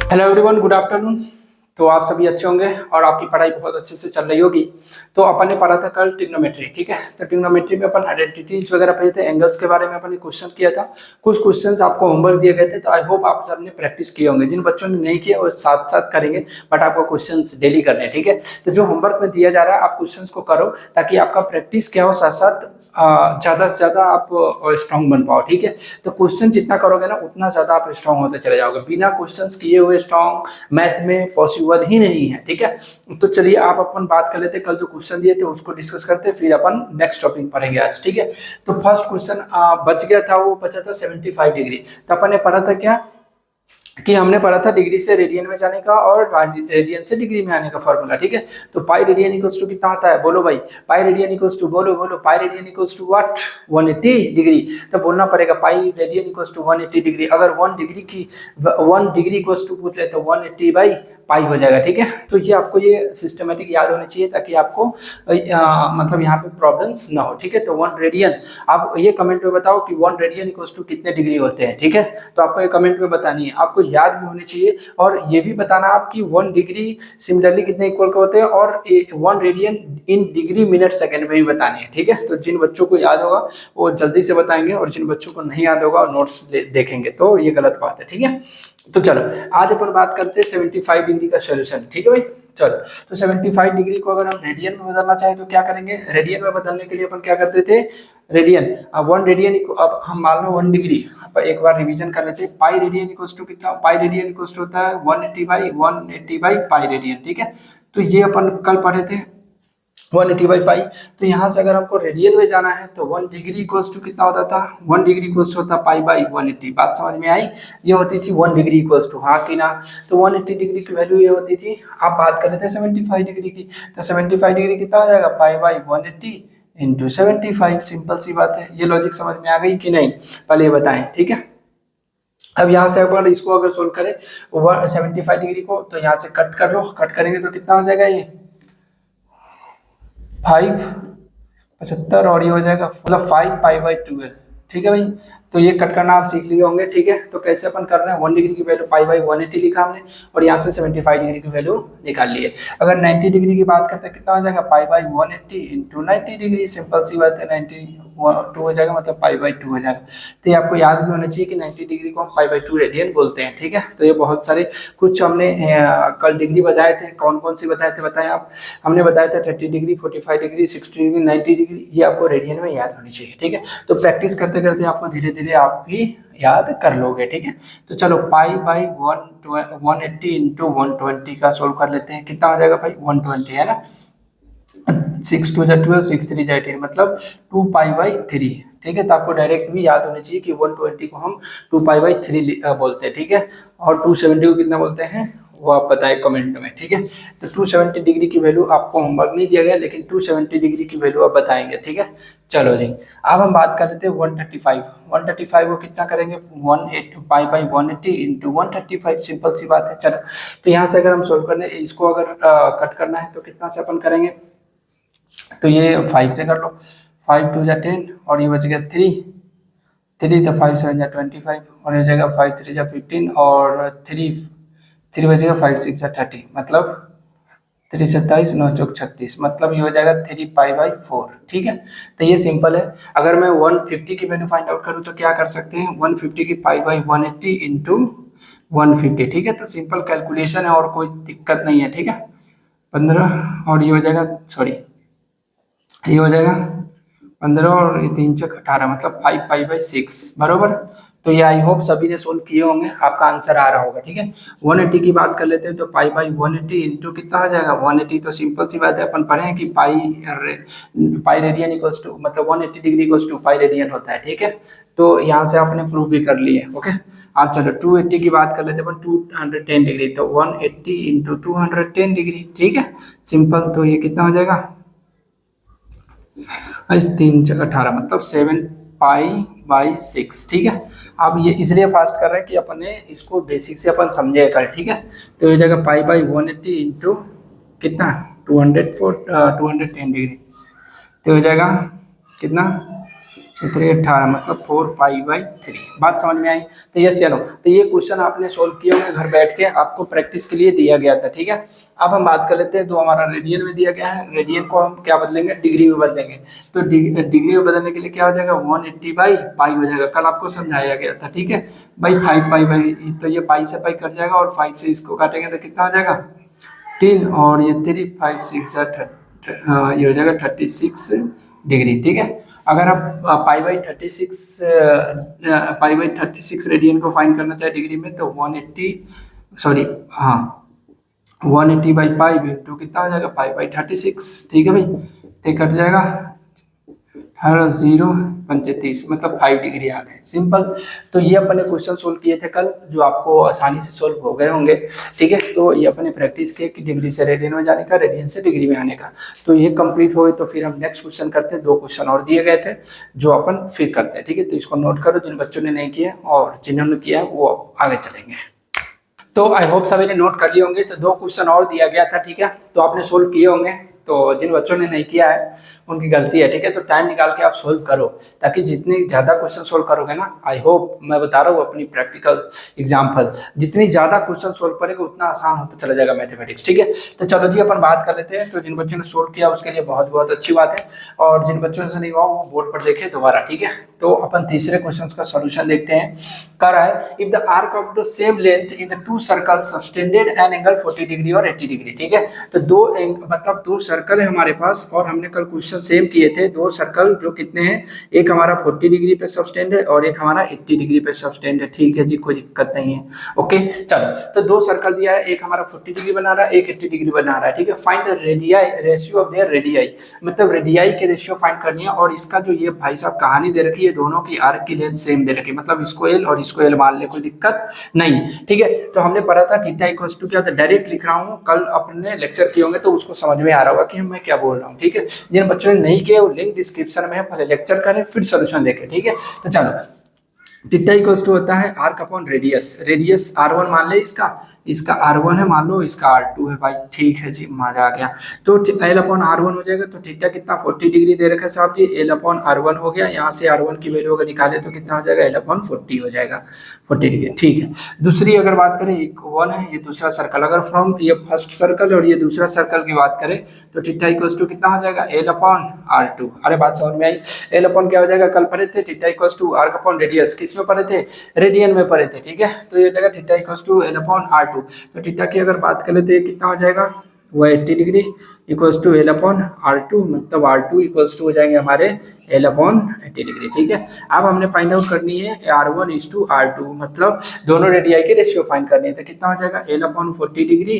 Hello everyone, good afternoon. तो आप सभी अच्छे होंगे और आपकी पढ़ाई बहुत अच्छे से चल रही होगी। तो अपन ने पढ़ा था कल ट्रिग्नोमेट्री, ठीक है। तो ट्रिग्नोमेट्री में अपन आइडेंटिटीज वगैरह पढ़े थे, एंगल्स के बारे में अपन ने क्वेश्चन किया था। कुछ क्वेश्चंस आपको होमवर्क दिए गए थे, तो आई होप आप सबने प्रैक्टिस किए होंगे। जिन बच्चों ने नहीं किया वो साथ साथ करेंगे, बट आपको क्वेश्चंस डेली करने हैं, ठीक है। तो जो होमवर्क में दिया जा रहा है आप क्वेश्चंस को करो, ताकि आपका प्रैक्टिस क्या हो, साथ साथ ज्यादा से ज्यादा आप स्ट्रांग बन पाओ, ठीक है। तो क्वेश्चन जितना करोगे ना उतना ज्यादा आप स्ट्रांग होते चले जाओगे। बिना क्वेश्चंस किए हुए स्ट्रांग मैथ में पॉसिबल ही नहीं है, ठीक है। तो चलिए आप अपन बात कर लेते, कल जो क्वेश्चन दिए थे उसको डिस्कस करते, फिर अपन नेक्स्ट टॉपिक पढ़ेंगे आज, ठीक है। तो फर्स्ट क्वेश्चन बच गया था, वो बचा था 75 डिग्री। तो अपन ने पढ़ा था क्या कि हमने पढ़ा था डिग्री से रेडियन में जाने का और रेडियन से डिग्री में आने का फॉर्मूला, ठीक है। तो पाई रेडियन इक्वल्स टू कितना होता है, बोलो भाई। पाई रेडियन इक्वल्स टू, बोलो बोलो, pi radian equals to what, 180 degree. तो बोलना पड़ेगा pi radian equals to 180 degree. अगर 1 डिग्री इक्वल्स टू पूछ ले तो 180 बाई पाई हो जाएगा, ठीक है। तो ये आपको ये सिस्टमेटिक याद होनी चाहिए, ताकि आपको मतलब यहाँ पे प्रॉब्लम्स ना हो, ठीक है। तो 1 रेडियन, आप ये कमेंट में बताओ कि 1 रेडियन इक्वल्स टू कितने डिग्री होते हैं, ठीक है। तो आपको ये कमेंट में बतानी है, आपको याद भी होनी चाहिए। और ये भी बताना आप कि 1 डिग्री सिमिलरली कितने इक्वल के होते हैं, और 1 radian in degree minute second में भी बतानी है, ठीक है। तो जिन बच्चों को याद होगा वो जल्दी से बताएंगे, और जिन बच्चों को नहीं याद होगा नोट्स देखेंगे, तो ये गलत बात है, ठीक है। तो चलो आज अपन बात करते हैं 75 डिग्री का सोल्यूशन, ठीक है भाई। चलो, तो 75 डिग्री को अगर हम रेडियन में बदलना चाहें तो क्या करेंगे। रेडियन में बदलने के लिए अपन क्या करते थे, रेडियन, अब 1 रेडियन, अब हम मान लो 1 डिग्री, एक बार रिवीजन कर लेते हैं। पाई रेडियन इक्वल्स टू कितना, पाई रेडियन इक्वल्स टू होता है 180 बाई पाई रेडियन, ठीक है। तो ये अपन कल पढ़े थे 180 बाई पाई। तो यहाँ से अगर हमको रेडियन में जाना है तो 1 डिग्री इक्वल्स टू कितना होता था, 1 डिग्री इक्वल्स होता पाई बाई 180। बात समझ में आई, ये होती थी 1 डिग्री इक्वल्स टू, हाँ कि ना। तो 180 डिग्री की वैल्यू ये होती थी। आप बात कर रहे थे 75 डिग्री की, तो 75 डिग्री कितना हो जाएगा, पाई बाई 180 इंटू 75। सिंपल सी बात है। ये लॉजिक समझ में आ गई कि नहीं, पहले ये बताएं, ठीक है। अब यहाँ से अगर इसको अगर सोल्व करें 75 डिग्री को, तो यहाँ से कट कर लो, कट करेंगे तो कितना हो जाएगा, ये 5 75, और ये हो जाएगा मतलब 5 पाई बाई 12, ठीक है भाई। तो ये कट करना आप सीख लिए होंगे, ठीक है। तो कैसे अपन कर रहे हैं, 1 डिग्री की वैल्यू पाई बाई 180 लिखा हमने, और यहाँ से 75 डिग्री की वैल्यू निकाल ली है। अगर 90 डिग्री की बात करते हैं कितना हो जाएगा, pi by 180 into 90 degree. Simple सी बात है, 92 हो जाएगा, मतलब पाई बाई 2 हो जाएगा। तो ये आपको याद भी होना चाहिए कि 90 डिग्री को हम पाई बाई 2 रेडियन बोलते हैं, ठीक है। तो ये बहुत सारे कुछ हमने कल डिग्री बताए थे, कौन कौन सी बताए थे बताएं आप। हमने बताया था 30 डिग्री, 45 डिग्री, 60 डिग्री, 90 डिग्री। ये आपको रेडियन में याद होनी चाहिए, ठीक है। तो प्रैक्टिस करते करते आपको धीरे धीरे आप भी याद कर लोगे, ठीक है। तो चलो पाई बाई 180 इंटू 120 का सोल्व कर लेते हैं। कितना हो जाएगा भाई, 120 है ना। 6 2 जा 12, 6 3 जा 18, मतलब 2 पाई बाई 3, ठीक है। तो आपको डायरेक्ट भी याद होनी चाहिए कि 120 को हम 2 पाई बाई 3 बोलते हैं, ठीक है। और 270 को कितना बोलते हैं वो आप बताएं कमेंट में, ठीक है। तो 270 डिग्री की वैल्यू आपको होमवर्क नहीं दिया गया, लेकिन 270 डिग्री की वैल्यू आप बताएंगे, ठीक है। चलो जी, अब हम बात कर लेते हैं 135 को कितना करेंगे, 180 पाई बाई 180 इंटू 135। सिंपल सी बात है। चलो, तो यहाँ से अगर हम सोल्व करने इसको अगर कट करना है तो कितना से अपन करेंगे, तो ये 5 से कर लो, 5 2 जा 10, और ये बच गया 3 तो 5 7 जा 25, और ये जाएगा 5 3 जा 15, और 3 बचेगा, 5 6 जा 30, मतलब 3 27 9 चौक 36, मतलब ये हो जाएगा 3 पाई बाई 4, ठीक है। तो ये सिंपल है। अगर मैं 150 की वैल्यू फाइंड आउट करूँ तो क्या कर सकते हैं, 150 की पाई बाई 180 इंटू 150, ठीक है। तो सिंपल कैलकुलेशन है और कोई दिक्कत नहीं है, ठीक है। 15, और ये हो जाएगा, सॉरी ये हो जाएगा 15, और ये 3 चौक 18, मतलब 5 पाई बाई 6 बरोबर। तो ये आई होप सभी ने सोल्व किए होंगे, आपका आंसर आ रहा होगा, ठीक है। 180 की बात कर लेते हैं, तो पाई बाई 180 इंटू कितना हो जाएगा 180। तो सिंपल सी बात है, अपन पढ़े हैं कि पाई रेडियन इक्वल्स टू, मतलब 180 degree equals to pi radian होता है, ठीक है। तो यहाँ से आपने प्रूव भी कर लिए, ओके। आज चलो 280 की बात कर लेते हैं, 210 डिग्री, तो 180 इंटू 210 डिग्री, ठीक है। सिंपल, तो ये कितना हो जाएगा, 3 चौक 18, मतलब 7 पाई बाई 6, ठीक है। अब ये इसलिए फास्ट कर रहे हैं कि अपन ने इसको बेसिक से अपन समझे कल, ठीक है। तो ये जगह पाई बाई 180 इंटू कितना 210 डिग्री, तो हो जाएगा कितना क्षेत्र 18 मतलब 4 पाई/3। बात समझ में आई? तो यस या नो? तो ये क्वेश्चन आपने सोल्व किया होगा घर बैठ के, आपको प्रैक्टिस के लिए दिया गया था, ठीक है। अब हम बात कर लेते हैं, जो हमारा रेडियन में दिया गया है, रेडियन को हम क्या बदलेंगे, डिग्री में बदलेंगे। तो डिग्री में बदलने के लिए क्या हो जाएगा, 180/पाई हो जाएगा। कल आपको समझाया गया था, ठीक है भाई। 5 पाई, तो ये पाई से पाई कट जाएगा और 5 से इसको काटेंगे तो कितना हो जाएगा 10, और ये 3 5 6 ये हो जाएगा 36 डिग्री, ठीक है। अगर आप पाई/36 रेडियन को फाइंड करना चाहे डिग्री में, तो 180, सॉरी हाँ 180/पाई इंटू कितना हो जाएगा, पाई/36, ठीक है भाई। तो कट जाएगा हर 0 35 मतलब 5 डिग्री आ गए, सिंपल। तो ये अपने क्वेश्चन सोल्व किए थे कल, जो आपको आसानी से सोल्व हो गए होंगे, ठीक है। तो ये अपने प्रैक्टिस किए कि डिग्री से रेडियन में जाने का, रेडियन से डिग्री में आने का। तो ये कंप्लीट हो गए, तो फिर हम नेक्स्ट क्वेश्चन करते हैं। 2 क्वेश्चन और दिए गए थे जो अपन फिर करते हैं, ठीक है। तो इसको नोट करो, जिन बच्चों ने नहीं किया और जिन्होंने किया है वो आगे चलेंगे। तो आई होप सभी ने नोट कर लिए होंगे। तो 2 क्वेश्चन और दिया गया था, ठीक है, तो आपने सोल्व किए होंगे। तो जिन बच्चों ने नहीं किया है उनकी गलती है, ठीक है। तो टाइम निकाल के आप सोल्व करो, ताकि जितने ज़्यादा क्वेश्चन सोल्व करोगे ना, आई होप, मैं बता रहा हूँ अपनी प्रैक्टिकल एग्जाम्पल, जितनी ज़्यादा क्वेश्चन सोल्व करेंगे उतना आसान होता चला जाएगा मैथमेटिक्स, ठीक है। तो चलो जी अपन बात कर लेते हैं। तो जिन बच्चों ने सोल्व किया उसके लिए बहुत बहुत अच्छी बात है, और जिन बच्चों से नहीं हुआ वो बोर्ड पर देखे दोबारा, ठीक है। तो अपन तीसरे क्वेश्चन का सोल्यूशन देखते हैं। कह रहा है if the arc of the same length in the 2 circle subtended an angle 40 degree और 80 डिग्री, ठीक है। तो मतलब 2 सर्कल है हमारे पास, और हमने कल क्वेश्चन सेम किए थे। 2 सर्कल जो कितने हैं, एक हमारा 40 डिग्री पे सब्टेंड है और एक हमारा 80 डिग्री पे सब्टेंड है, ठीक है जी, कोई दिक्कत नहीं है। ओके चलो, तो 2 सर्कल दिया है, एक हमारा 40 डिग्री बना रहा है, एक 80 डिग्री बना रहा है, ठीक है। Find the radii ratio of their radii, मतलब रेडियाई के रेशियो फाइंड करनी है। और इसका जो ये भाई साहब कहानी दे रखी है, दोनों की आर्क की लेंथ सेम दे रखी है, मतलब इसको एल और इसको एल मान ले, कोई दिक्कत नहीं, ठीक है। तो हमने पढ़ा था थीटा इक्वल्स टू क्या होता है, डायरेक्ट लिख रहा हूँ, कल अपने लेक्चर किए होंगे तो उसको समझ में आ रहा होगा कि मैं क्या बोल रहा हूँ, ठीक है। जिन बच्चों ने नहीं किया वो लिंक डिस्क्रिप्शन में है, पहले लेक्चर करें फिर सोल्यूशन देखें, ठीक है। तो चलो, थीटा इक्वल्स टू होता है arc upon radius, radius r1 मान ले, इसका r1 है मान लो, इसका r2 है भाई, ठीक है जी, मजा आ गया। तो l अपॉन r1 हो जाएगा, तो थीटा कितना 40 डिग्री दे रखा है साहब जी, l अपॉन r1 हो गया, यहाँ से r1 की वैल्यू अगर निकाले तो कितना हो जाएगा, l अपॉन 40 हो जाएगा, 40 डिग्री, ठीक है। दूसरी अगर बात करें, एक 1 है, ये दूसरा सर्कल, अगर फ्रॉम ये फर्स्ट सर्कल और ये दूसरा सर्कल की बात करें, तो थीटा इक्वल्स टू कितना हो जाएगा, l अपॉन r2। अरे बात समझ में आई, l अपॉन क्या हो जाएगा, कल पढ़े थे theta equals to arc upon radius, किस में पढ़े थे, रेडियन में पढ़े थे, ठीक है। तो ये जगह theta equals to l upon r2। तो थीटा की अगर बात करें तो ये कितना हो जाएगा, वो 80 degree equals to l upon r2, मतलब r2 इक्वल्स टू हो जाएंगे हमारे l अपॉन 80 डिग्री, ठीक है। अब हमने फाइंड आउट करनी है r1 इज टू r2, मतलब दोनों रेडियाई के रेशियो फाइंड करनी है। तो कितना हो जाएगा, l upon 40 degree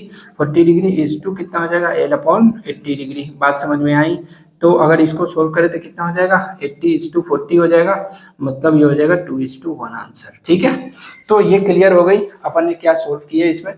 is to कितना हो जाएगा, l अपॉन 80 डिग्री। बात समझ में आई? तो अगर इसको सोल्व करें तो कितना हो जाएगा, 80:40 हो जाएगा, मतलब ये हो जाएगा 2:1 आंसर, ठीक है। तो ये क्लियर हो गई, अपन ने क्या सोल्व किया, इसमें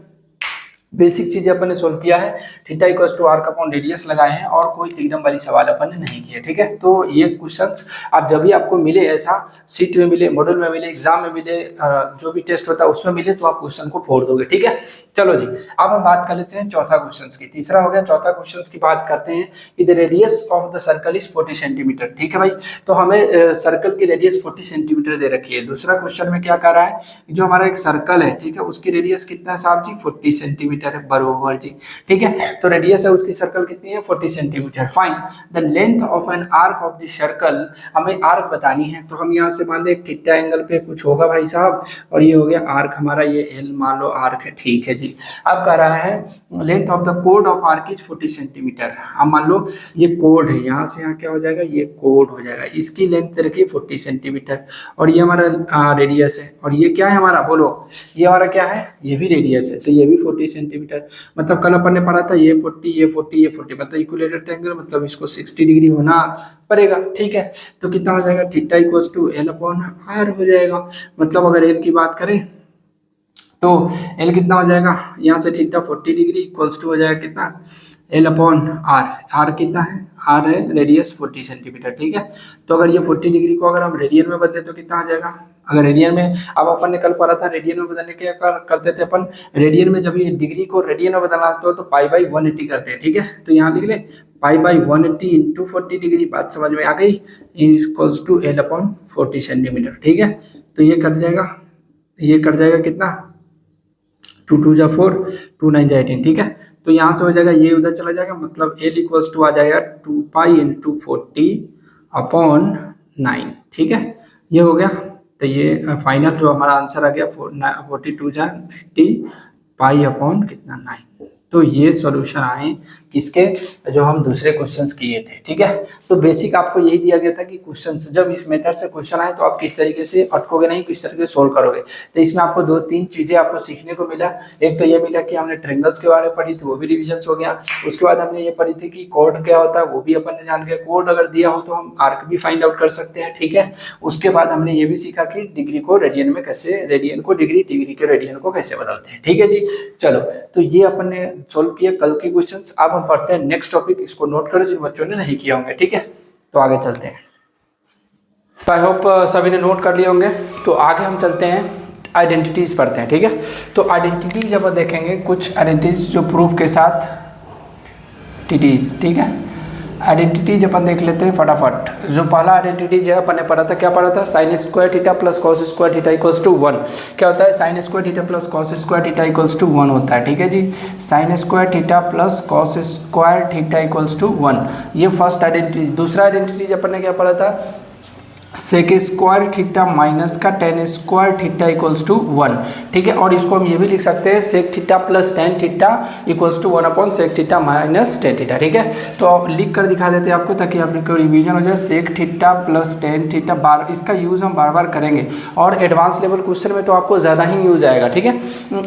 बेसिक चीजें अपन ने सोल्व किया है। Theta equals to arc upon radius लगाए हैं, और कोई थ्योरम वाली सवाल अपन ने नहीं किया, ठीक है। तो ये क्वेश्चंस आप जब भी आपको मिले, ऐसा सीट में मिले, मॉड्यूल में मिले, एग्जाम में मिले, जो भी टेस्ट होता है उसमें मिले, तो आप क्वेश्चन को फोड़ दोगे, ठीक है। चलो जी, अब हम बात कर लेते हैं चौथा क्वेश्चन की। तीसरा हो गया, चौथा क्वेश्चन की बात करते हैं कि the radius of the circle is 40 centimetre, ठीक है भाई। तो हमें सर्कल की रेडियस 40 सेंटीमीटर दे रखी है। दूसरा क्वेश्चन में क्या कर रहा है, जो हमारा एक सर्कल है, ठीक है, उसकी रेडियस कितना है साहब जी, 40 सेंटीमीटर है, बरोबर जी, ठीक है। तो रेडियस है उसकी सर्कल कितनी है, 40 centimetre. Find the length of an arc of the circle, हमें आर्क बतानी है। तो हम यहाँ से मान ले थीटा एंगल पे कुछ होगा भाई साहब, और ये हो गया आर्क हमारा, ये एल मान लो आर्क है, ठीक है जी। अब कह रहा है length of the code of arc is 40 centimetre. हम मान लो ये कोड है, यहाँ से यहाँ क्या हो जाएगा, ये कोड हो जाएगा, इसकी लेंथ रखिए 40 सेंटीमीटर, और ये हमारा रेडियस है, और ये क्या है हमारा, बोलो, ये हमारा क्या है, ये भी रेडियस है, तो ये भी 40 सेंटीमीटर। मतलब कल अपन ने पढ़ा था ये 40 ये 40 ये 40, मतलब इक्विलेटरल ट्रायंगल, मतलब इसको 60 डिग्री होना पड़ेगा, ठीक है। तो कितना हो जाएगा, theta equals to L upon R हो जाएगा। मतलब अगर एल की बात करें तो एल कितना हो जाएगा, यहाँ से थीटा 40 डिग्री इक्वल्स टू हो जाएगा कितना, एल अपॉन आर। आर कितना है, आर है रेडियस 40 सेंटीमीटर, ठीक है। तो अगर ये 40 डिग्री को अगर हम रेडियन में बदले तो कितना आ जाएगा, अगर रेडियन में, अब अपन ने कल पढ़ा था रेडियन में बदलने क्या करते थे अपन, रेडियन में जब ये डिग्री को रेडियन में बदलना तो पाई बाई 180 करते हैं, ठीक है। तो यहाँ लिख ले पाई बाई 180 इंटू 40 डिग्री, बात समझ में आ गई, equals to L upon 40 centimetre, ठीक है। तो ये कट जाएगा, ये कट जाएगा कितना, 2 2 जा 4, 2 9 जा 18, ठीक है। तो यहाँ से हो जाएगा, ये उधर चला जाएगा, मतलब L इक्वल्स टू आ जाएगा 2 पाई इंटू 40 अपॉन 9, ठीक है। ये हो गया, तो ये फाइनल जो हमारा आंसर आ गया 42 जा 80 पाई अपॉन कितना 9। तो ये सॉल्यूशन आए किसके, जो हम दूसरे क्वेश्चंस किए थे, ठीक है। तो बेसिक आपको यही दिया गया था कि क्वेश्चंस जब इस मेथड से क्वेश्चन आए तो आप किस तरीके से अटकोगे नहीं, किस तरीके से सोल्व करोगे। तो इसमें आपको 2-3 चीजें आपको सीखने को मिला। एक तो ये मिला कि हमने ट्रायंगल्स के बारे में पढ़ी थी, वो भी रिविजन हो गया। उसके बाद हमने ये पढ़ी थी कि कोड क्या होता है, वो भी अपन ने जान गया। कोड अगर दिया हो तो हम आर्क भी फाइंड आउट कर सकते हैं, ठीक है। उसके बाद हमने ये भी सीखा कि डिग्री को रेडियन में कैसे, रेडियन को डिग्री, डिग्री के रेडियन को कैसे बदलते हैं, ठीक है जी। चलो, तो ये अपन ने सोल्व किया कल के क्वेश्चंस। अब हम पढ़ते हैं नेक्स्ट टॉपिक, इसको नोट करो जिन बच्चों ने नहीं किया होंगे, ठीक है। तो आगे चलते हैं। तो आई होप सभी ने नोट कर लिए होंगे। तो आगे हम चलते हैं, आइडेंटिटीज पढ़ते हैं, ठीक है। तो आइडेंटिटीज अब देखेंगे, कुछ आइडेंटिटीज जो प्रूफ के साथ टीटीज, ठीक है। आइडेंटिटीज अपन देख लेते हैं फटाफट। जो पहला आइडेंटिटी जो अपन ने पढ़ा था, क्या पढ़ा था, sine square theta plus cos square theta equals to 1। क्या होता है, sine square theta plus cos square theta equals to 1 होता है, ठीक है जी। Sine square theta plus cos square theta equals to 1, ये फर्स्ट आइडेंटिटी। दूसरा आइडेंटिटी अपन ने क्या पढ़ा था, सेक स्क्वायर थीटा माइनस का tan square theta equals to 1, ठीक है। और इसको हम ये भी लिख सकते हैं, sec theta plus tan theta equals to 1 upon sec theta minus tan theta, ठीक है। तो लिख कर दिखा देते हैं आपको ताकि आपको रिवीजन हो जाए। Sec theta plus tan theta, बार इसका यूज़ हम बार बार करेंगे और एडवांस लेवल क्वेश्चन में तो आपको ज़्यादा ही यूज आएगा, ठीक है।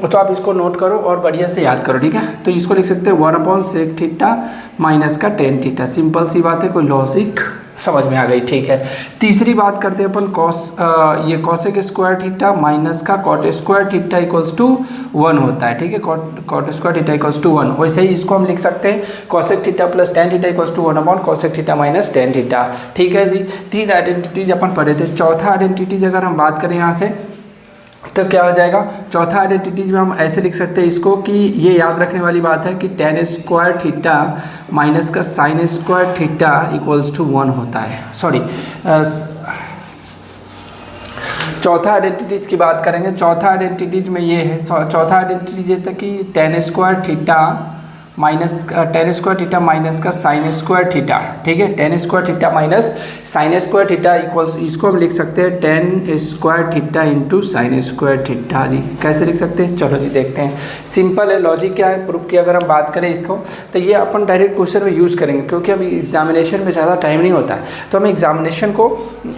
तो आप इसको नोट करो और बढ़िया से याद करो, ठीक है। तो इसको लिख सकते हैं 1 अपॉन सेक थीटा माइनस का टेन थीटा, सिंपल सी बात है, कोई लॉजिक समझ में आ गई, ठीक है। तीसरी बात करते हैं अपन, ये कॉसेक स्क्वायर थीटा माइनस का cot square theta equals to 1 होता है, ठीक है। Cot square theta equals to 1, वैसे ही इसको हम लिख सकते हैं cosec theta plus tan theta equals to 1 upon cosec theta minus tan theta, ठीक है जी। 3 आइडेंटिटीज अपन पढ़े थे। चौथा आइडेंटिटीज अगर हम बात करें यहाँ से, तो क्या हो जाएगा, चौथा आइडेंटिटीज में हम ऐसे लिख सकते हैं इसको कि ये याद रखने वाली बात है कि टेन स्क्वायर थीटा माइनस का sine square theta equals to 1 होता है। सॉरी, चौथा आइडेंटिटीज की बात करेंगे। चौथा आइडेंटिटीज में ये है, चौथा आइडेंटिटी जैसे कि tan square theta minus tan square theta minus का साइन स्क्वायर थीटा, ठीक है। Tan square theta minus sine square theta equals, इसको हम लिख सकते हैं tan square theta into sine square theta जी। कैसे लिख सकते हैं, चलो जी देखते हैं। सिंपल है, लॉजिक क्या है प्रूफ की अगर हम बात करें इसको, तो ये अपन डायरेक्ट क्वेश्चन में यूज़ करेंगे क्योंकि अभी एग्जामिनेशन में ज़्यादा टाइम नहीं होता है, तो हम एग्जामिनेशन को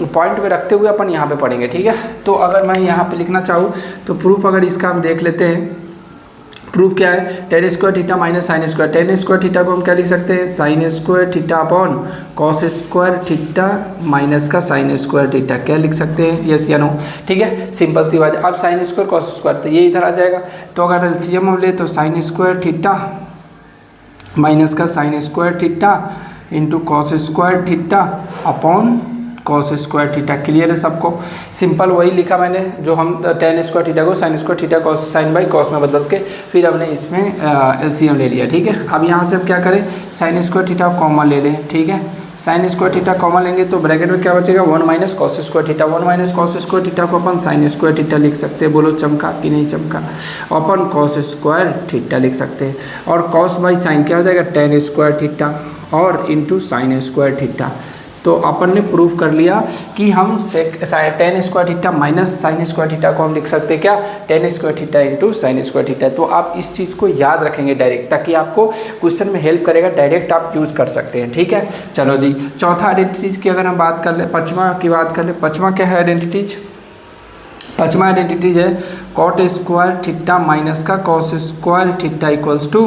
पॉइंट में रखते हुए अपन यहाँ पे पढ़ेंगे, ठीक है। तो अगर मैं यहाँ पे लिखना चाहूँ तो प्रूफ अगर इसका हम देख लेते हैं, प्रूफ क्या है, tan square theta minus sine square. Ten square theta को हम क्या लिख सकते हैं, sine square theta upon cos square theta minus का साइन स्क्वायर थीटा, क्या लिख सकते हैं, यस या नो, ठीक है। सिंपल सी बात है। अब साइन स्क्वायर कॉस स्क्वायर, तो ये इधर आ जाएगा। तो अगर एलसीएम हम ले तो साइन स्क्वायर थीटा माइनस का sine square theta into cos square theta upon cos square theta. Clear है सबको, सिंपल वही लिखा मैंने जो हम टेन स्क्वायर थीटा को sign square theta cos sine by cos में बदल के फिर हमने इसमें एलसीएम ले लिया, ठीक है। अब यहाँ से हम क्या करें, साइन स्क्वायर थीटा कॉमन ले लें, ठीक है। साइन स्क्वायर थीटा कॉमन लेंगे तो ब्रैकेट में क्या बचेगा, 1 minus cos square theta. 1 minus cos square theta को अपन साइन स्क्वायर थीटा लिख सकते हैं, बोलो चमका कि नहीं चमका, अपन कॉस स्क्वायर थीटा लिख सकते हैं। और कॉस बाई साइन क्या हो जाएगा, टेन स्क्वायर थीटा और इंटू साइन स्क्वायर थीटा। तो अपन ने प्रूफ कर लिया कि हम tan square theta minus sine square theta को हम लिख सकते हैं क्या, ten square theta into sine square theta. तो आप इस चीज़ को याद रखेंगे डायरेक्ट, ताकि आपको क्वेश्चन में हेल्प करेगा, डायरेक्ट आप यूज़ कर सकते हैं, ठीक है। चलो जी, चौथा आइडेंटिटीज़ की अगर हम बात कर ले, पाँचवा की बात कर ले। पाँचवा क्या है आइडेंटिटीज, पाँचवा आइडेंटिटीज है कॉट स्क्वायर थीटा माइनस का cos square theta equals to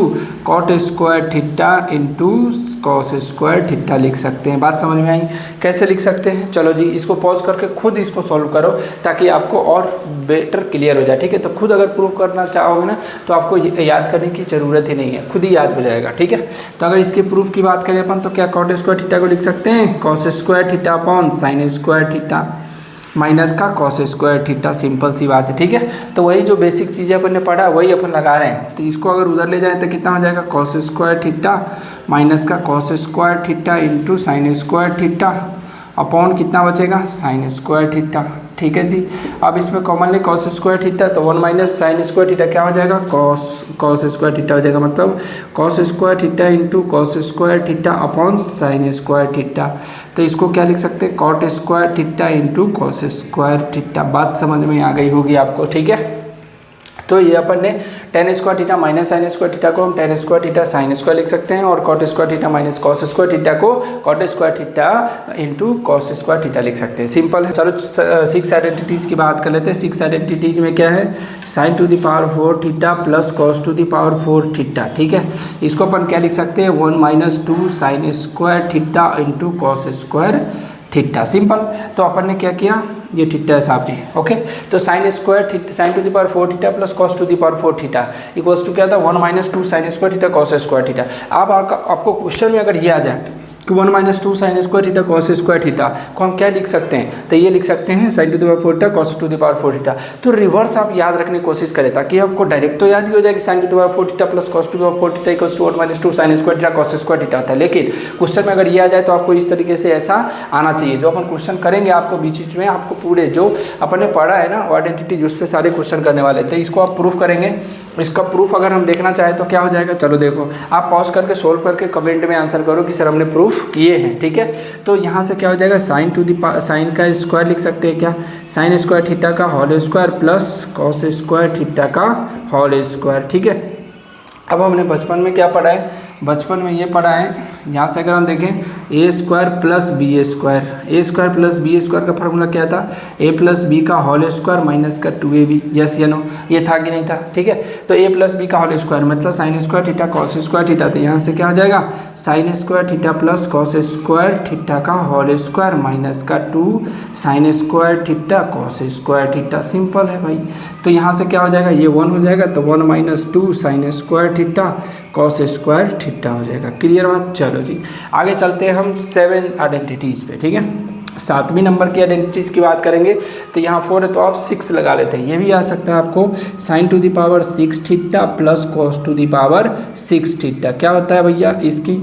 cot square theta into cos square theta लिख सकते हैं। बात समझ में आई, कैसे लिख सकते हैं, चलो जी इसको पॉज करके खुद इसको सॉल्व करो ताकि आपको और बेटर क्लियर हो जाए, ठीक है। तो खुद अगर प्रूव करना चाहोगे ना तो आपको याद करने की ज़रूरत ही नहीं है, खुद ही याद हो जाएगा, ठीक है। तो अगर इसके प्रूफ की बात करें अपन तो क्या कॉट स्क्वायर थीटा को लिख सकते हैं cos square theta upon sine square theta, minus का कॉस स्क्वायर थीटा, सिंपल सी बात है, ठीक है। तो वही जो बेसिक चीज़ें अपन ने पढ़ा वही अपन लगा रहे हैं। तो इसको अगर उधर ले जाए तो कितना हो जाएगा, कॉस स्क्वायर थीटा माइनस का cos square theta into sine square theta upon कितना बचेगा, साइन स्क्वायर थीटा, ठीक है जी। अब इसमें कॉमन ले कॉस स्क्वायर थीटा, तो 1 माइनस साइन स्क्वायर थीटा क्या हो जाएगा, कॉस स्क्वायर थीटा हो जाएगा, मतलब cos square theta into cos square theta upon sine square theta. तो इसको क्या लिख सकते हैं, cot square theta into cos square theta. बात समझ में आ गई होगी आपको, ठीक है। तो ये अपन ने tan square theta minus sine square theta को हम tan square theta sine square लिख सकते हैं, और cot square theta minus cos square theta को cot square theta into cos square theta लिख सकते हैं, सिंपल है। चलो 6 आइडेंटिटीज़ की बात कर लेते हैं। 6 आइडेंटिटीज़ में क्या है, sine to the power 4 theta plus cos to the power 4 theta, ठीक है। इसको अपन क्या लिख सकते हैं, 1 minus 2 sine square theta into cos square theta, simple. तो अपन ने क्या किया, ये थीटा है साहब जी, ओके। तो sine square theta sine to the power 4 theta plus cos to the power 4 theta equals to क्या था, 1 minus 2 sine square theta cos square theta. अब आपको क्वेश्चन में अगर ये आ जाए कि 1 minus 2 sine square theta cos square theta को हम क्या लिख सकते हैं, तो ये लिख सकते हैं sign to the power 4 theta cos to the power 4 theta. तो रिवर्स आप याद रखने की कोशिश करें ताकि आपको डायरेक्ट तो याद ही हो जाए कि sine to the power 4 theta plus cos to the power 4 theta equals to 1 minus 2 sine square theta cos square theta होता है। लेकिन क्वेश्चन में अगर ये आ जाए तो आपको इस तरीके से ऐसा आना चाहिए। जो अपन क्वेश्चन करेंगे आपको बीच बीच में आपको पूरे जो अपन ने पढ़ा है ना वो आइडेंटिटी उस पर सारे क्वेश्चन करने वाले, तो इसको आप प्रूफ करेंगे। इसका प्रूफ अगर हम देखना चाहें तो क्या हो जाएगा, चलो देखो आप पॉज करके सोल्व करके कमेंट में आंसर करो कि सर हमने प्रूफ किए हैं, ठीक है। तो यहाँ से क्या हो जाएगा, साइन टू द साइन का स्क्वायर लिख सकते हैं क्या, साइन स्क्वायर थीटा का whole square plus cos square theta का होल स्क्वायर, ठीक है। अब हमने बचपन में क्या पढ़ा है, बचपन में ये पढ़ा है, यहाँ से अगर हम देखें ए स्क्वायर प्लस बी स्क्वायर, ए स्क्वायर प्लस बी स्क्वायर का फार्मूला क्या था, ए प्लस बी का होल स्क्वायर माइनस का 2ab, यस या नो, ये था कि नहीं था, ठीक है। तो ए प्लस बी का होल स्क्वायर मतलब sign square theta cos square theta, तो यहाँ से क्या हो जाएगा, sign square theta plus cos square theta का होल स्क्वायर माइनस का 2 sine square theta cos square theta, simple है भाई। तो यहाँ से क्या हो जाएगा, ये 1 हो जाएगा, तो 1 minus 2 sine square theta cos square theta हो जाएगा, क्लियर बात। चलो जी आगे चलते हैं हम 7 आइडेंटिटीज़ पे, ठीक है। 7वीं नंबर की आइडेंटिटीज़ की बात करेंगे तो यहाँ 4 है तो आप 6 लगा लेते हैं। ये भी आ सकता है आपको, sign to the power 6 theta plus cos to the power 6 theta. क्या होता है भैया, इसकी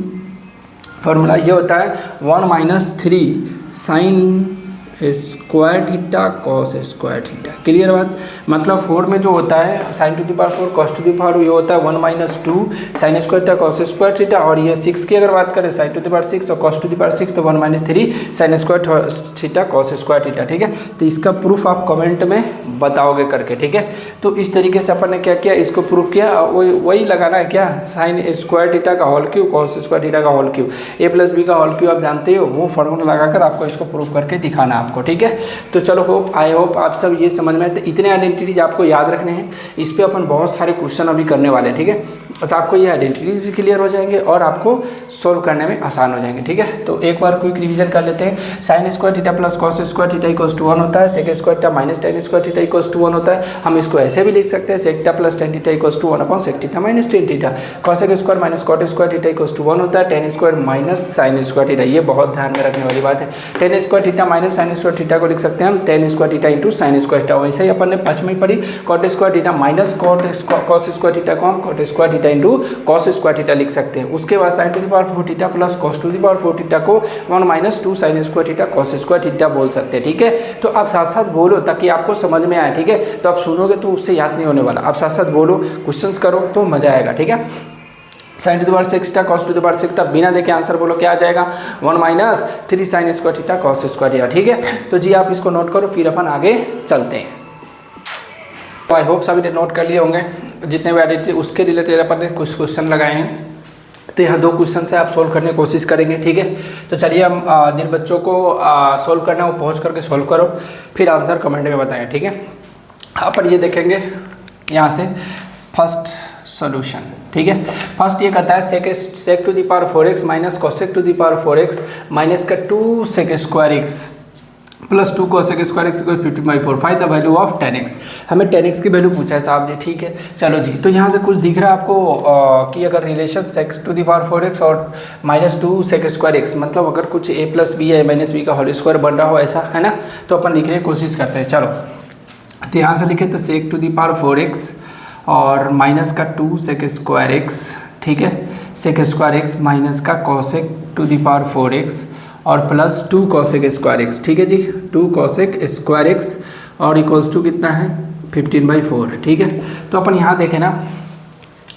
फॉर्मूला ये होता है 1 minus 3 sine square theta cos square theta, clear बात। मतलब 4 में जो होता है sine to the power 4 cos to the power ये होता है 1 minus 2 sine square theta cos square theta, और ये 6 की अगर बात करें साइन टू द पावर 6 और कॉस टू द पावर 6 तो 1 minus 3 sine square theta cos square theta, ठीक है। तो इसका प्रूफ आप कमेंट में बताओगे करके, ठीक है। तो इस तरीके से अपन ने क्या किया, इसको प्रूफ किया, वही लगाना है क्या, साइन स्क्वायर थीटा का whole cube cos square theta का whole cube, A plus B का होल क्यू आप जानते हो, वो फॉर्मूला लगाकर आपको इसको प्रूफ करके दिखाना आपको, ठीक है। तो चलो आई होप आप सब ये समझ में आए। तो इतने आइडेंटिटीज आपको याद रखने हैं, इस पे अपन बहुत सारे क्वेश्चन अभी करने वाले हैं, ठीक है। तो आपको ये आइडेंटिटीज भी क्लियर हो जाएंगे और आपको सोल्व करने में आसान हो जाएंगे, ठीक है। तो एक बार क्विक रिवीजन कर लेते हैं। Sine square theta plus cos square theta equals to 1 होता है, sec square theta minus tan square theta equals to 1 होता है। हम इसको ऐसे भी लिख सकते हैं, sec theta plus tan theta equals to 1 upon sec theta minus tan theta. Cosec square minus cot square theta equals to 1 होता है, tan square minus sine square theta. ये बहुत ध्यान में रखने वाली बात है। Tan square theta minus sine square theta को लिख सकते हैं हम tan square theta into sine square theta. वैसे ही अपन ने 5 में पढ़ी cot square theta minus cos square theta को हम cot square theta into cos square theta लिख सकते हैं। उसके बाद sine to the power 4 theta plus cos to the power 4 theta को 1 minus 2 sine square theta cos square theta बोल सकते हैं, ठीक है। तो आप साथ साथ बोलो ताकि आपको समझ में आए, ठीक है। तो आप सुनोगे तो उससे याद नहीं होने वाला, आप साथ साथ बोलो, क्वेश्चंस करो तो मजा आएगा, ठीक है। Sine to the power 6 theta cos to the power 6 theta, बिना देखे आंसर बोलो क्या आ जाएगा, 1 minus 3 sine square theta cos square theta, ठीक है। तो जी आप इसको नोट करो, फिर अपन आगे चलते हैं। तो आई होप सभी ने नोट कर लिए होंगे जितने भी आइडेंटिटी उसके रिलेटेड अपन ने कुछ क्वेश्चन लगाए हैं। तो यहाँ 2 क्वेश्चन से आप सोल्व करने की कोशिश करेंगे, ठीक है। तो चलिए हम जिन बच्चों को सोल्व करना है वो पहुँच करके सोल्व करो, फिर आंसर कमेंट में बताएं, ठीक है। अपन ये देखेंगे यहाँ से फर्स्ट सॉल्यूशन, ठीक है। फर्स्ट ये कहता है sec to the power 4x minus cosec to the power 4x minus का 2 sec square x plus 2 cosec square x equal 15/4, find the value of tan x। हमें tan x की value पूछा है साहब जी, ठीक है। चलो जी, तो यहाँ से कुछ दिख रहा है आपको कि अगर रिलेशन sec⁴x और -2 sec स्क्वायर एक्स, मतलब अगर कुछ a + b या -b का होल स्क्वायर बन रहा हो ऐसा, है ना, तो अपन लिखने की कोशिश करते हैं। चलो तो यहाँ से लिखे तो sec⁴x और माइनस का 2 sec स्क्वायर एक्स, ठीक है, sec स्क्वायर एक्स माइनस का cosec⁴x और प्लस 2 cosec स्क्वायर एक्स, ठीक है जी, 2 cosec स्क्वायर एक्स और इक्वल्स टू कितना है 15/4, ठीक है। तो अपन यहाँ देखें ना,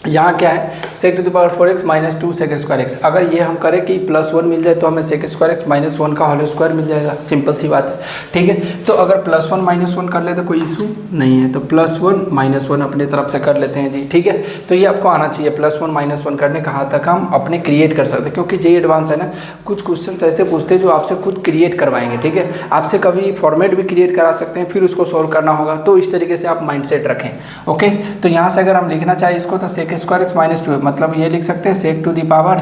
यहाँ क्या है sec⁴x minus 2 sec square x, अगर ये हम करें कि +1 मिल जाए तो हमें sec स्क्वायर एक्स माइनस 1 का होल स्क्वायर मिल जाएगा, सिंपल सी बात है, ठीक है। तो अगर +1 -1 कर ले तो कोई इशू नहीं है, तो +1 -1 अपने तरफ से कर लेते हैं जी, ठीक है। तो ये आपको आना चाहिए, +1 -1 करने कहाँ तक हम अपने क्रिएट कर सकते हैं, क्योंकि जेईई एडवांस है ना, कुछ क्वेश्चन ऐसे पूछते हैं जो आपसे खुद क्रिएट करवाएंगे, ठीक है। आपसे कभी फॉर्मेट भी क्रिएट करा सकते हैं, फिर उसको सोल्व करना होगा, तो इस तरीके से आप माइंड सेट रखें, ओके। तो यहाँ से अगर हम लिखना चाहें इसको तो sec स्क्वायर एक्स माइनस 2, मतलब ये लिख सकते हैं sec⁴x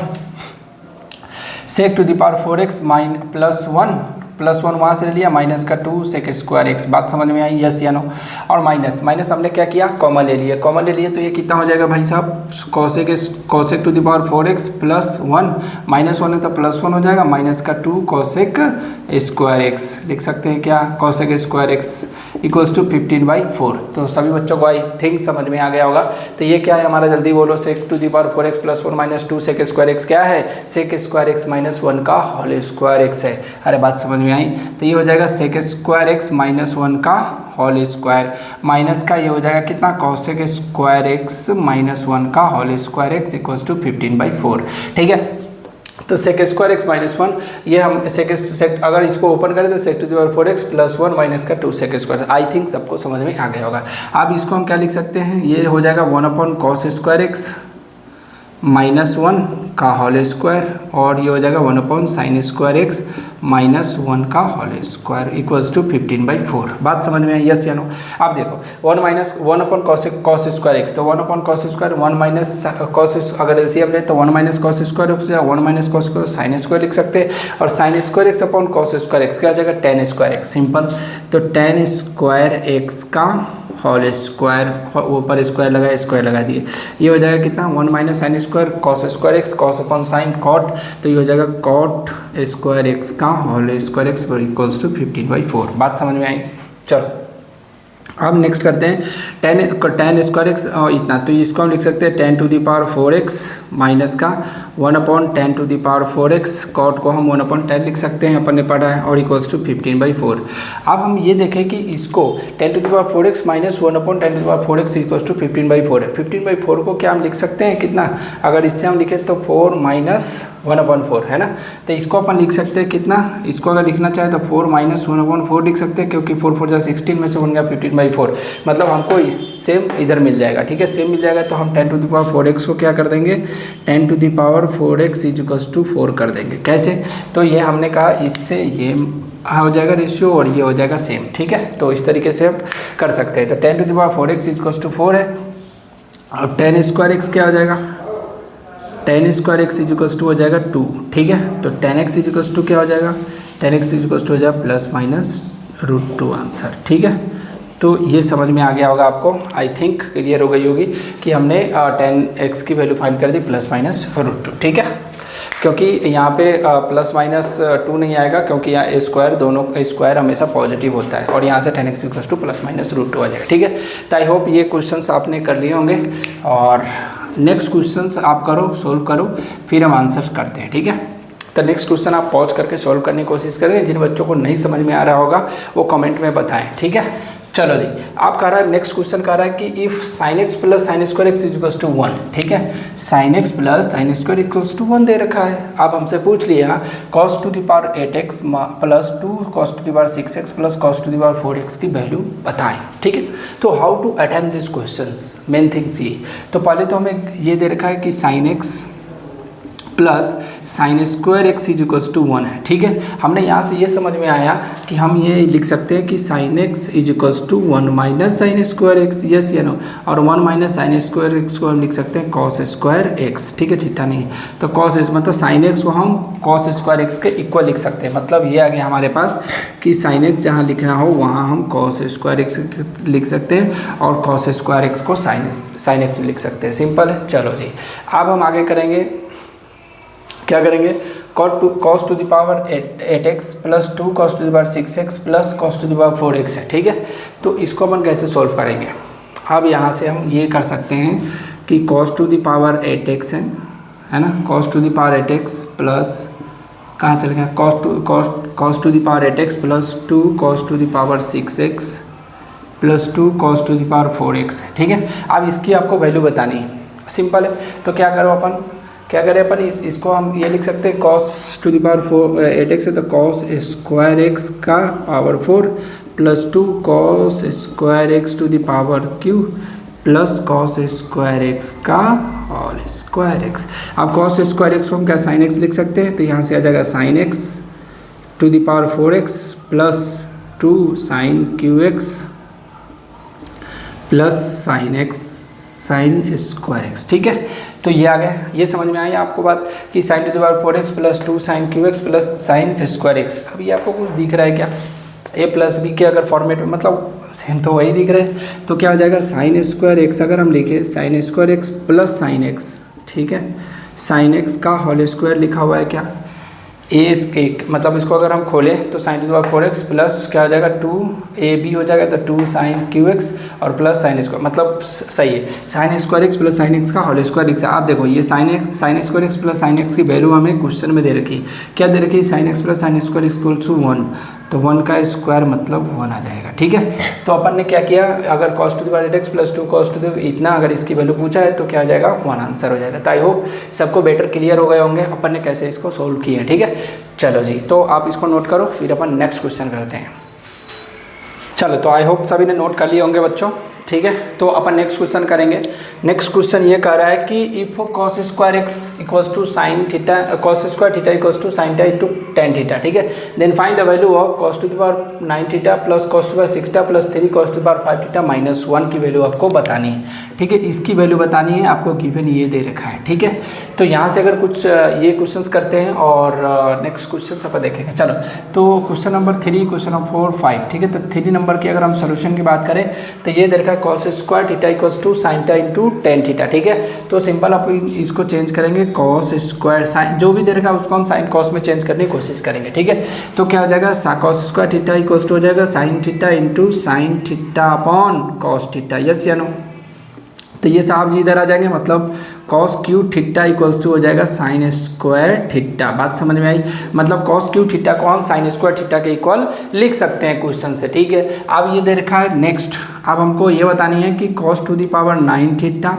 +1 वहाँ से ले लिया, माइनस का 2 sec स्क्वायर एक्स, बात समझ में आई, यस या नो। और माइनस हमने क्या किया, कॉमन ले लिया, तो ये कितना हो जाएगा भाई साहब, cosec⁴x +1 -1 है तो +1 हो जाएगा, माइनस का 2 cosec स्क्वायर एक्स, लिख सकते हैं क्या, cosec square x equals to 15/4। तो सभी बच्चों को आई थिंक समझ में आ गया होगा। तो ये क्या है हमारा, जल्दी बोलो, sec⁴x +1 - 2 sec स्क्वायर एक्स क्या है, sec स्क्वायर एक्स -1 का होल स्क्वायर एक्स है। अरे बात समझ में आई, तो ये हो जाएगा sec स्क्वायर एक्स -1 का होल स्क्वायर, माइनस का ये हो जाएगा कितना, cosec स्क्वायर एक्स -1 का whole square x equals to 15/4, ठीक है। तो sec स्क्वायर एक्स -1, ये हम sec अगर इसको ओपन करें तो sec⁴x +1 माइनस का 2 sec स्क्वायर, आई थिंक सबको समझ में आ गया होगा। अब इसको हम क्या लिख सकते हैं, ये हो जाएगा 1/cos स्क्वायर एक्स -1 का होल स्क्वायर और ये हो जाएगा 1/sin स्क्वायर एक्स -1 का होल स्क्वायर इक्वल्स टू 15/4। बात समझ में आई, यस या नो। अब देखो 1/cos स्क्वायर एक्स, तो 1/cos स्क्वायर 1 - cos, अगर एलसीएम ले तो 1 - cos स्क्वायर एक्स या 1 - cos स्क्वायर sin स्क्वायर लिख सकते हैं, और sin square X upon cos square X क्या आ जाएगा, tan स्क्वायर एक्स, सिंपल। तो tan स्क्वायर एक्स का होल स्क्वायर, ऊपर स्क्वायर लगा, स्क्वायर लगा दिए, ये हो जाएगा कितना, 1 - sin square cos square X, cos upon sine cot, तो ये हो जाएगा cot स्क्वायर एक्स का whole square x equals to 15/4। बात समझ में आई, चलो अब नेक्स्ट करते हैं tan स्क्वायर एक्स इतना, तो इसको हम लिख सकते हैं tan⁴x माइनस का 1/tan⁴x, कॉट को हम 1/10 लिख सकते हैं, अपन ने पढ़ा है, और इक्वल्स टू 15/4। अब हम ये देखें कि इसको tan⁴x minus 1/tan⁴x equals to 15/4 है। 15/4 को क्या हम लिख सकते हैं कितना, अगर इससे हम लिखें तो 4 - 1/4 है ना, तो इसको अपन लिख सकते हैं कितना, इसको अगर लिखना चाहे तो 4 - 1/4 लिख सकते हैं, क्योंकि 4 4 16 में से बन गया 15/4, मतलब हमको इस सेम इधर मिल जाएगा, ठीक है, सेम मिल जाएगा। तो हम tan⁴x को क्या कर देंगे, tan⁴x इक्वल्स टू 4 कर देंगे, कैसे, तो ये हमने कहा इससे ये हो जाएगा रेशियो और ये हो जाएगा सेम, ठीक है। तो इस तरीके से आप कर सकते हैं। तो tan⁴x इक्वल्स टू 4 है, अब tan स्क्वायर एक्स क्या हो जाएगा, tan square x equals to हो जाएगा 2, ठीक है। तो tan x इक्वल्स टू क्या हो जाएगा, tan x इक्वल्स टू हो जाएगा +- √2 आंसर, ठीक है। तो ये समझ में आ गया होगा आपको, आई थिंक क्लियर हो गई होगी कि हमने tan x की वैल्यू फाइंड कर दी +- ठीक है, क्योंकि यहाँ पे +-2 नहीं आएगा, क्योंकि यहाँ स्क्वायर, दोनों स्क्वायर हमेशा पॉजिटिव होता है, और यहाँ से tan x इक्वल्स टू +-√2 आ जाएगा, ठीक है। तो आई होप ये क्वेश्चंस आपने कर लिए होंगे, और नेक्स्ट क्वेश्चंस आप करो, सोल्व करो, फिर हम आंसर करते हैं, ठीक है। तो नेक्स्ट क्वेश्चन आप पॉज करके सोल्व करने की कोशिश करें, जिन बच्चों को नहीं समझ में आ रहा होगा वो कमेंट में बताएं, ठीक है। चलो जी, आप कह रहा है, नेक्स्ट क्वेश्चन कह रहा है कि if sin x + sin square x equals to 1, ठीक है, sin x + sin square equals to 1 दे रखा है। आप हमसे पूछ लिया cos⁸ + 2 cos⁸ + cos⁴x की वैल्यू बताएं, ठीक है। तो how to attempt this questions, main things ये, तो पहले तो हमें ये दे रखा है कि sin x + sine square X is equals to 1 है। ठीक है, हमने यहाँ से ये समझ में आया कि हम ये लिख सकते हैं कि sine X is equals to 1 minus sine square X, yes या नो, और 1 माइनस साइन स्क्वायर एक्स को हम लिख सकते हैं कॉस स्क्वायर एक्स। ठीक है, थीटा नहीं, तो कॉस मतलब साइन एक्स को हम कॉस स्क्वायर एक्स के इक्वल लिख सकते हैं। मतलब ये आ गया हमारे पास कि साइन एक्स जहाँ लिखना हो वहाँ हम कॉस स्क्वायर एक्स लिख सकते हैं और कॉस स्क्वायर एक्स को साइन एक्स लिख सकते हैं। सिंपल है। चलो जी, अब हम आगे करेंगे, क्या करेंगे, cos to the power 8x plus 2 cos to the power 6x plus cos to the power 4x है। ठीक है, तो इसको अपन कैसे सॉल्व करेंगे। अब यहाँ से हम ये कर सकते हैं कि cos to the power 8x है ना, cos to the power 8x plus कहाँ चल गया, cos to the power 8x plus 2 cos to the power 6x plus 2 cos to the power 4x है। ठीक है, अब इसकी आपको वैल्यू बतानी है। सिंपल है, तो क्या करो अपन, क्या करें अपन, इसको हम ये लिख सकते हैं cos to the power 8x है तो cos स्क्वायर एक्स का power 4 plus 2 cos square x to the power q plus cos square x का होल स्क्वायर एक्स। अब cos स्क्वायर एक्स को हम क्या साइन एक्स लिख सकते हैं, तो यहाँ से आ जाएगा sine x to the power 4x plus 2 sine cube x plus sine x sine square x. ठीक है, तो ये आ गया, ये समझ में आई आपको बात कि sine to the power 4x plus 2 sine cube x plus sine square x. अब ये आपको कुछ दिख रहा है क्या, ए प्लस बी के अगर फॉर्मेट में, मतलब सेम तो वही दिख रहे हैं, तो क्या हो जाएगा साइन स्क्वायर एक्स अगर हम लिखें sign square x plus sine x. ठीक है, साइन एक्स का होल स्क्वायर लिखा हुआ है क्या, ए मतलब इसको अगर हम खोलें तो sine to the power 4x plus क्या हो जाएगा 2ab हो जाएगा, तो 2 साइन क्यू एक्स और प्लस साइन स्क्वायर, मतलब सही है, sine square x plus sine x का होल स्क्वायर लिख सकते हैं। आप देखो ये sine square x plus sine x की वैल्यू हमें क्वेश्चन में दे रखी, क्या दे रखी, sine x plus sine square equal to 1, तो 1 का स्क्वायर मतलब 1 आ जाएगा। ठीक है, तो अपन ने क्या किया, अगर cos to the power 8x plus 2 cos to the इतना अगर इसकी वैल्यू पूछा है तो क्या आ जाएगा 1 आंसर हो जाएगा। तो आई होप सबको बेटर क्लियर हो गए होंगे अपन ने कैसे इसको सोल्व किया है। ठीक है, चलो जी, तो आप इसको नोट करो, फिर अपन नेक्स्ट क्वेश्चन करते हैं। चलो, तो आई होप सभी ने नोट कर लिए होंगे बच्चों। ठीक है, तो अपन नेक्स्ट क्वेश्चन करेंगे। नेक्स्ट क्वेश्चन ये कह रहा है कि if cos square x equals to sine theta, cos square theta equals to sine theta into ten theta. ठीक है, then find the value of cos to the power 9 theta plus cos to the power 6 theta plus 3 cos to the power 5 theta minus 1 की value आपको बतानी है। ठीक है, इसकी value बतानी है, आपको गिवन ये दे रखा है। ठीक है, तो यहाँ से अगर कुछ ये क्वेश्चंस करते हैं और नेक्स्ट क्वेश्चन अपन देखेंगे। चलो, तो क्वेश्चन नंबर 3, क्वेश्चन नंबर 4, 5। ठीक है, तो 3 नंबर की अगर हम सोल्यूशन की बात करें तो ये दे रखा है cos square theta equals to sine theta into ten theta. ठीक है, तो सिंपल आप इसको चेंज करेंगे, cos स्क्वायर साइन जो भी दे रखा है उसको हम साइन कॉस में चेंज करने की कोशिश करेंगे। ठीक है, तो क्या हो जाएगा, cos square theta equals to हो जाएगा sine theta into sine theta upon cos theta, yes या नो। तो ये साहब जी इधर आ जाएंगे, मतलब cos cube theta equals to हो जाएगा साइन स्क्वायर थीटा। बात समझ में आई, मतलब cos क्यू थीटा को हम साइन स्क्वायर थीटा के इक्वल लिख सकते हैं क्वेश्चन से। ठीक है, अब ये दे रखा है नेक्स्ट, अब हमको ये बतानी है कि cos to the power 9 theta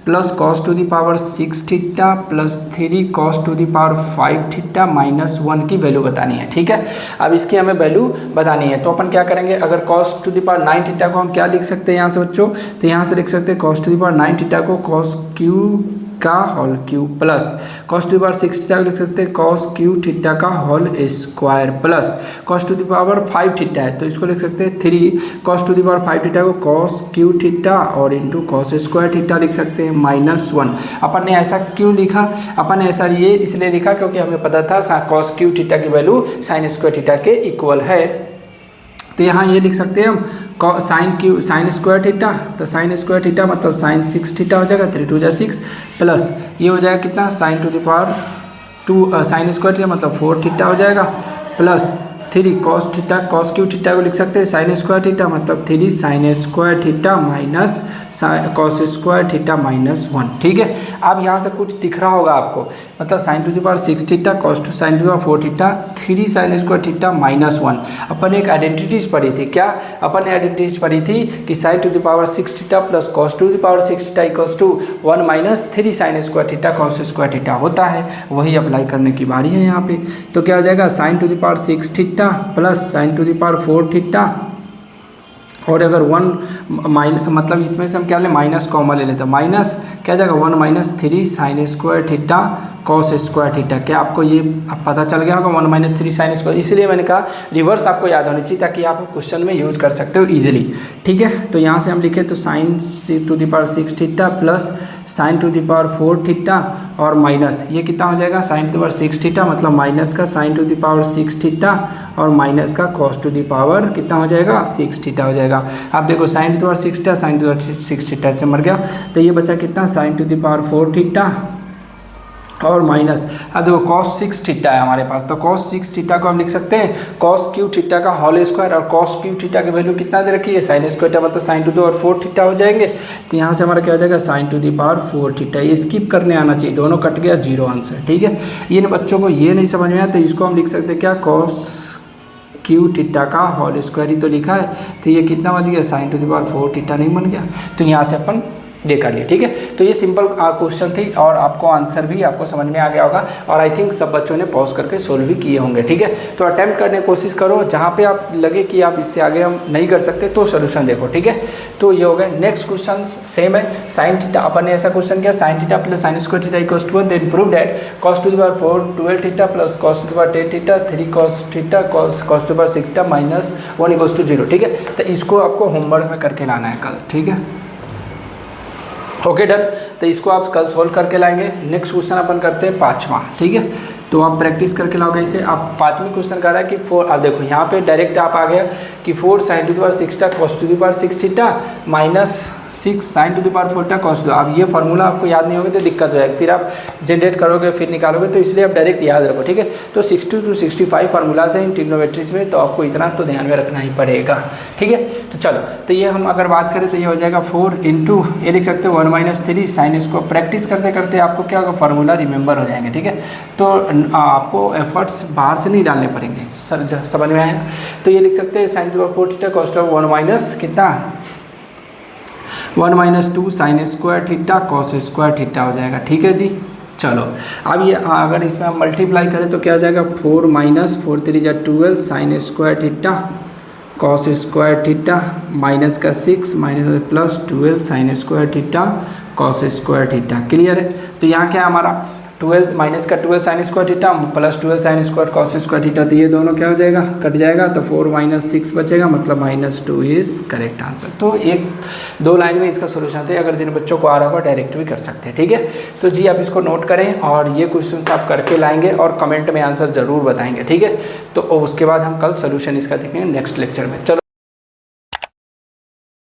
plus cos to the power 6 theta plus 3 cos to the power 5 theta minus 1 की वैल्यू बतानी है। ठीक है, अब इसकी हमें वैल्यू बतानी है, तो अपन क्या करेंगे, अगर cos to the power 9 theta को हम क्या लिख सकते हैं यहाँ से बच्चों, तो यहाँ से लिख सकते हैं cos to the power 9 theta को cos क्यू का whole cube plus cos to the power 6 theta को लिख सकते हैं cos क्यू थीटा का whole square plus cos to the power 5 theta है तो इसको लिख सकते हैं 3 cos to the power 5 theta को cos क्यू थीटा और इंटू cos स्क्वायर थीटा लिख सकते हैं माइनस 1। अपन ने ऐसा क्यों लिखा, अपन ने ऐसा ये इसलिए लिखा क्योंकि हमें पता था cos क्यू थीटा की वैल्यू साइन स्क्वायर थीटा के इक्वल है। तो यहाँ ये लिख सकते हैं हम साइन स्क्वायर थीटा, तो साइन स्क्वायर थीटा मतलब साइन 6 थीटा हो जाएगा, 3 2 6 प्लस ये हो जाएगा कितना sign to the power 2 sine square theta मतलब 4 थीटा हो जाएगा plus 3 cos theta, cos cube theta को लिख सकते हैं साइन स्क्वायर थीटा मतलब 3 sine square theta minus cos square theta minus 1। ठीक है, अब यहाँ से कुछ दिख रहा होगा आपको, मतलब sine to the power 6 theta cos to sine to the power 4 theta 3 sine square theta minus 1। अपन एक आइडेंटिटीज पढ़ी थी, क्या अपन ने आइडेंटिटीज पढ़ी थी कि sine to the power 6 theta plus cos to the power 6 theta equals to 1 minus 3 sine square theta cos square theta होता है, वही अप्लाई करने की बारी है यहाँ पे। तो क्या हो जाएगा sine to the power 6 theta plus sign to the power 4 theta और अगर मतलब इसमें से हम क्या ले माइनस कॉमन ले लेते हैं, माइनस क्या जाएगा 1 - 3 sine square theta cos square theta. क्या आपको ये अब पता चल गया होगा 1 - 3 साइन स्क्वायर, इसलिए मैंने कहा रिवर्स आपको याद होनी चाहिए ताकि आप क्वेश्चन में यूज कर सकते हो इजीली। ठीक है, तो यहाँ से हम लिखे तो sine to the power 6 theta plus sign to the power 4 theta और माइनस ये कितना हो जाएगा sine to the power 6 theta, मतलब माइनस का sign to the power 6 theta और माइनस का कॉस टू द पावर कितना हो जाएगा 6 थीटा हो जाएगा। आप देखो sign to the power 6 theta sine to the power 6 theta से मर गया, तो ये बचा कितना sign to the power 4 theta और माइनस, अब देखो कॉस 6 थीटा है हमारे पास, तो कॉस 6 थीटा को हम लिख सकते हैं कॉस क्यू थीटा का होल स्क्वायर, और कॉस क्यू थीटा की वैल्यू कितना दे रखी है साइन स्क्वायर मतलब sine to the power 4 theta हो जाएंगे। तो यहाँ से हमारा क्या हो जाएगा sine to the power 4 theta, ये स्किप करने आना चाहिए, दोनों कट गया 0 आंसर। ठीक है, ये बच्चों को ये नहीं समझ में आया तो इसको हम लिख सकते हैं क्या कॉस क्यू थीटा का होल स्क्वायर ही तो लिखा है, तो ये कितना बन गया sign to the power 4 theta नहीं बन गया, तो यहाँ से अपन ये कर लिए। ठीक है, तो ये सिंपल क्वेश्चन थी और आपको आंसर भी आपको समझ में आ गया होगा और आई थिंक सब बच्चों ने पॉज करके सोल्व भी किए होंगे। ठीक है, तो अटेम्प्ट करने की कोशिश करो, जहाँ पे आप लगे कि आप इससे आगे हम नहीं कर सकते तो सोल्यूशन देखो। ठीक है, तो ये हो गया। नेक्स्ट क्वेश्चन सेम है, साइन थीटा, अपन ने ऐसा क्वेश्चन किया sine theta plus sine square theta equals to 1, then prove that cos to the power 4 12 theta plus cos to the power 10 theta 3 cos theta cos to the power 6 theta minus 1 equals to 0। ठीक है, तो इसको आपको homework में करके लाना है कल। ठीक है, ओके डन, तो इसको आप कल सोल्व करके लाएंगे। नेक्स्ट क्वेश्चन अपन करते हैं 5वां। ठीक है, तो आप प्रैक्टिस करके लाओगे इसे। आप 5वीं क्वेश्चन कर रहा है कि 4, आप देखो यहाँ पे डायरेक्ट आप आ गया कि 4 sign to the power 6 theta cos to the power 6 theta minus 6 sign to the power 4 theta cos to. अब ये फार्मूला आपको याद नहीं होगा तो दिक्कत हो जाएगी, फिर आप जनरेट करोगे फिर निकालोगे, तो इसलिए आप डायरेक्ट याद रखो। ठीक है, तो 60 to 65 फार्मूलाज हैं इन ट्रिग्नोमेट्रीज में, तो आपको इतना तो ध्यान में रखना ही पड़ेगा। ठीक है, तो चलो, तो ये हम अगर बात करें तो ये हो जाएगा 4 इंटू ये लिख सकते हो 1 - 3 साइन। इसको प्रैक्टिस करते करते आपको क्या होगा फार्मूला रिमेंबर हो जाएंगे। ठीक है, तो आपको एफर्ट्स बाहर से नहीं डालने पड़ेंगे, सर समझ में आया। तो ये लिख सकते हैं sign to the power 4 theta cos to the power 1 minus कितना 1 - 2 sine square theta cos square theta हो जाएगा। ठीक है जी, चलो अब ये अगर इसमें हम मल्टीप्लाई करें तो क्या हो जाएगा 4 - 4 3 = 12 sign square theta cos square theta minus का 6 minus plus 12 sign square theta cos square theta. Clear है, तो यहाँ क्या है हमारा 12 माइनस का 12 sign square theta plus 12 sine square cos square theta, तो ये दोनों क्या हो जाएगा कट जाएगा, तो 4 - 6 बचेगा, मतलब -2 इज करेक्ट आंसर। तो 1-2 लाइन में इसका सोल्यूशन थे, अगर जिन बच्चों को आ रहा होगा डायरेक्ट भी कर सकते हैं। ठीक है, तो जी आप इसको नोट करें और ये क्वेश्चन आप करके लाएंगे और कमेंट में आंसर ज़रूर बताएंगे। ठीक है, तो उसके बाद हम कल सोल्यूशन इसका देखेंगे नेक्स्ट लेक्चर में। चलो।